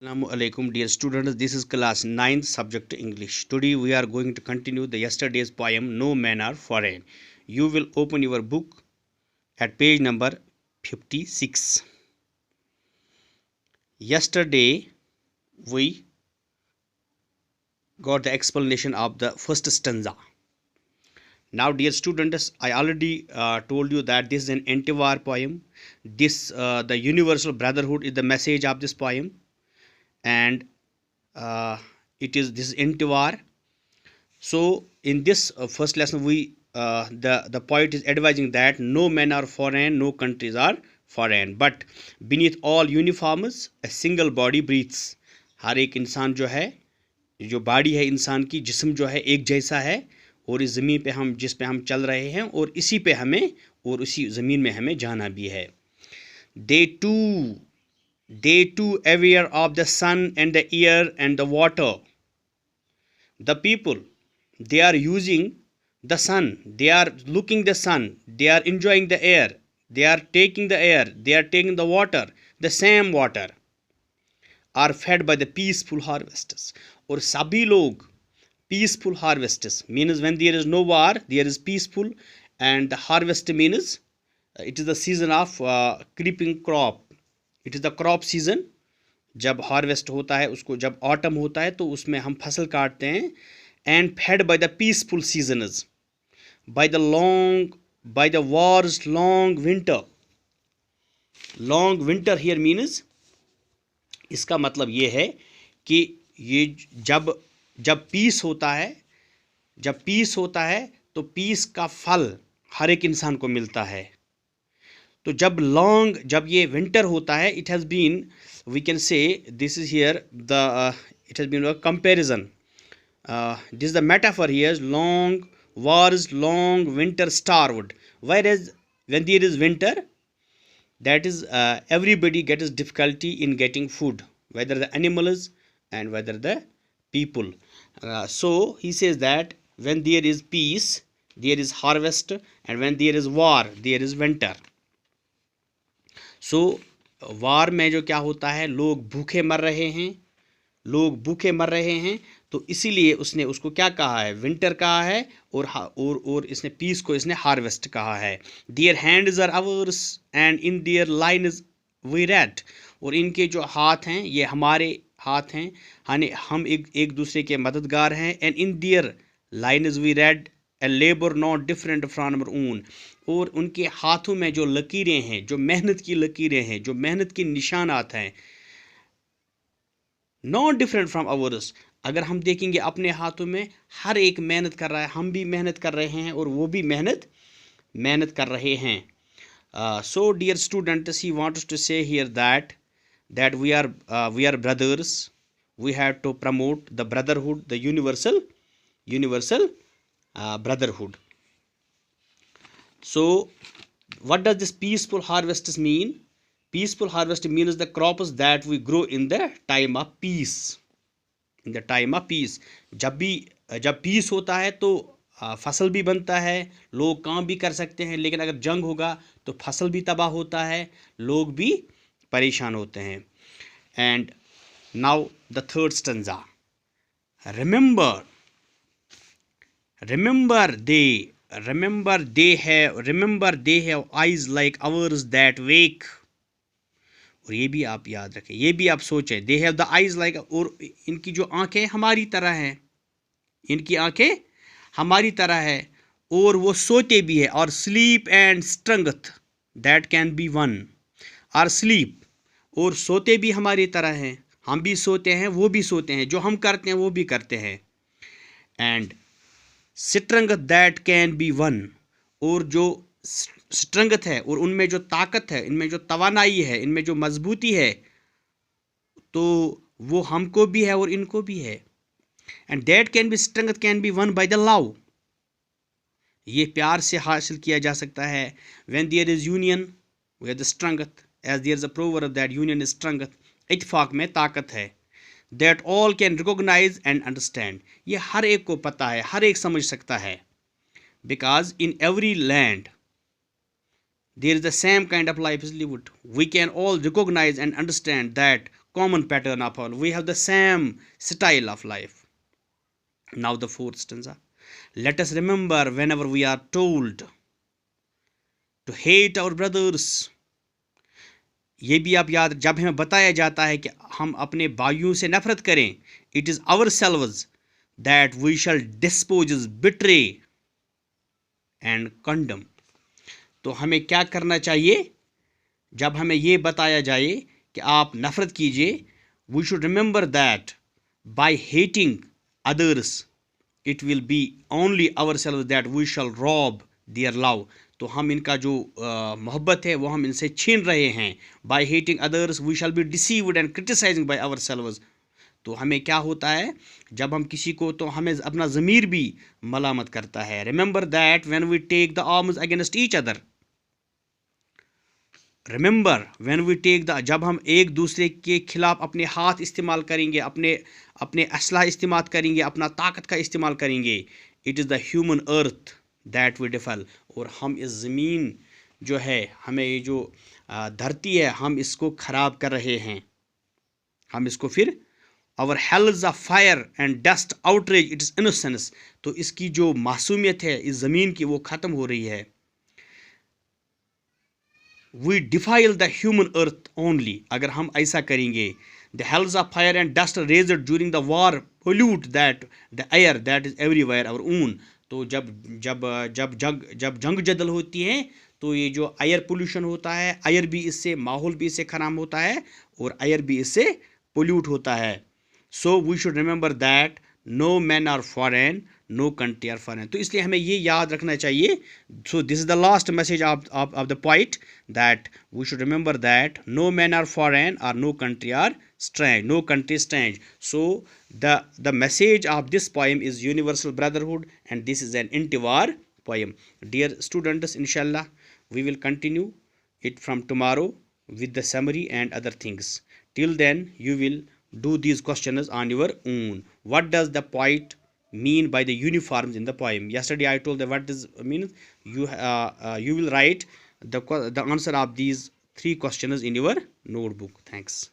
Assalamu alaikum dear students, this is class 9th subject English. Today we are going to continue the yesterday's poem No Men Are Foreign. You will open your book at page number 56. Yesterday we got the explanation of the first stanza. Now dear students, I already told you that this is an anti-war poem. The universal brotherhood is the message of this poem, and this is anti-war. So in this first lesson, the poet is advising that no men are foreign, no countries are foreign, but beneath all uniforms a single body breathes. हर एक इंसान जो है, जो body है इंसान की, जिस्म जो है एक जैसा है, और इस ज़मीन पे हम जिस पे हम चल रहे हैं और इसी पे हमें और उसी ज़मीन में हमें जाना भी है. They too aware of the sun and the air and the water. The people, they are using the sun, they are looking the sun, they are enjoying the air, they are taking the air, they are taking the water, the same water, are fed by the peaceful harvesters. और सभी लोग peaceful harvesters means when there is no war there is peaceful, and the harvest means it is the season of creeping crop. It is the crop season. जब harvest होता है उसको, जब autumn होता है तो उसमें हम फसल काटते हैं. And fed by the peaceful seasons, by the Wars long winter. Long winter here means, इसका मतलब ये है कि ये जब पीस होता है तो पीस का फल हर एक इंसान को मिलता है. तो जब ये विंटर होता है, it has been, we can say this is here it has been a comparison. This is the metaphor here, long wars, long winter starved. Whereas when there is winter, that is everybody gets difficulty in getting food, whether the animals and whether the people. So he says that when there is peace there is harvest, and when there is war there is winter. So वार में जो क्या होता है, लोग भूखे मर रहे हैं, तो इसीलिए उसने उसको क्या कहा है, विंटर कहा है, और इसने पीस को इसने हार्वेस्ट कहा है. Their hands are ours and in their line is we read. और इनके जो हाथ हैं ये हमारे हाथ हैं, हम एक दूसरे के मददगार हैं. And in their line is we read a labour not different from our own. और उनके हाथों में जो लकीरें हैं, जो मेहनत की लकीरें हैं, जो मेहनत के निशानात हैं, नॉट डिफरेंट फ्रॉम अवर्स. अगर हम देखेंगे अपने हाथों में, हर एक मेहनत कर रहा है, हम भी मेहनत कर रहे हैं और वो भी मेहनत कर रहे हैं. So dear students, he wants to say here that we are brothers. We have to promote the brotherhood, the universal brotherhood. So what does this peaceful harvest mean? Peaceful harvest means the crops that we grow in the time of peace. In the time of peace, जब piece होता है तो फसल भी बनता है, लोग काम भी कर सकते हैं. लेकिन अगर जंग होगा तो फसल भी तबाह होता है, लोग भी परेशान होते हैं. And now the third stanza. Remember they have eyes like ours that wake. और ये भी आप याद रखें, ये भी आप सोचें, they have the eyes like, और इनकी जो आंखें हमारी तरह हैं, इनकी आंखें हमारी तरह है, और वो सोते भी है. और sleep and strength that can be one. और sleep, और सोते भी हमारी तरह हैं, हम भी सोते हैं, वो भी सोते हैं, जो हम करते हैं वो भी करते हैं. And strength that can be one, और जो स्ट्रेंथ है और उनमें जो ताकत है, इनमें जो तवानाई है, इनमें जो मजबूती है, तो वो हमको भी है और इनको भी है. And that can be strength can be one by the love. ये प्यार से हासिल किया जा सकता है. When there is union we have the strength, as there is a proverb that union is strength. इत्तेफाक में ताकत है. That all can recognize and understand. ये हर एक को पता है, हर एक समझ सकता है. Because in every land there is the same kind of life is lived. We can all recognize and understand that common pattern of all. We have the same style of life. Now the fourth stanza. Let us remember whenever we are told to hate our brothers. ये भी आप याद, जब हमें बताया जाता है कि हम अपने भाइयों से नफरत करें, it is ourselves that we shall dispose, betray and condemn. तो हमें क्या करना चाहिए जब हमें ये बताया जाए कि आप नफरत कीजिए? We should remember that by hating others it will be only ourselves that we shall rob their love. तो हम इनका जो मोहब्बत है वो हम इनसे छीन रहे हैं. By hating others we shall be deceived and criticizing by ourselves. तो हमें क्या होता है जब हम किसी को, तो हमें अपना ज़मीर भी मलामत करता है. Remember that when we take the arms against each other. Remember when we take the, जब हम एक दूसरे के खिलाफ अपने हाथ इस्तेमाल करेंगे, अपने असला इस्तेमाल करेंगे, अपना ताकत का इस्तेमाल करेंगे. It is the human earth that we defile. और हम इस ज़मीन जो है, हमें ये जो धरती है, हम इसको ख़राब कर रहे हैं. हम इसको फिर our hells of fire and dust outrage its innocence. तो इसकी जो मासूमियत है इस ज़मीन की वो ख़त्म हो रही है. We defile the human earth only. अगर हम ऐसा करेंगे, the hells of fire and dust raised during the war pollute that the air that is everywhere our own. तो जब जंग जदल होती है तो ये जो एयर पोल्यूशन होता है, एयर भी इससे, माहौल भी इससे खराब होता है और एयर भी इससे पोल्यूट होता है. So we should remember that no men are foreign, no country are foreign. तो इसलिए हमें ये याद रखना चाहिए. So this is the last message of the poet, that we should remember that no men are foreign or no country are strange, no country is strange. So the message of this poem is universal brotherhood, and this is an anti-war poem. Dear students, inshallah we will continue it from tomorrow with the summary and other things. Till then you will do these questions on your own. What does the poet mean by the uniforms in the poem? Yesterday I told that what does mean. You will write the answer of these 3 questions in your notebook. Thanks.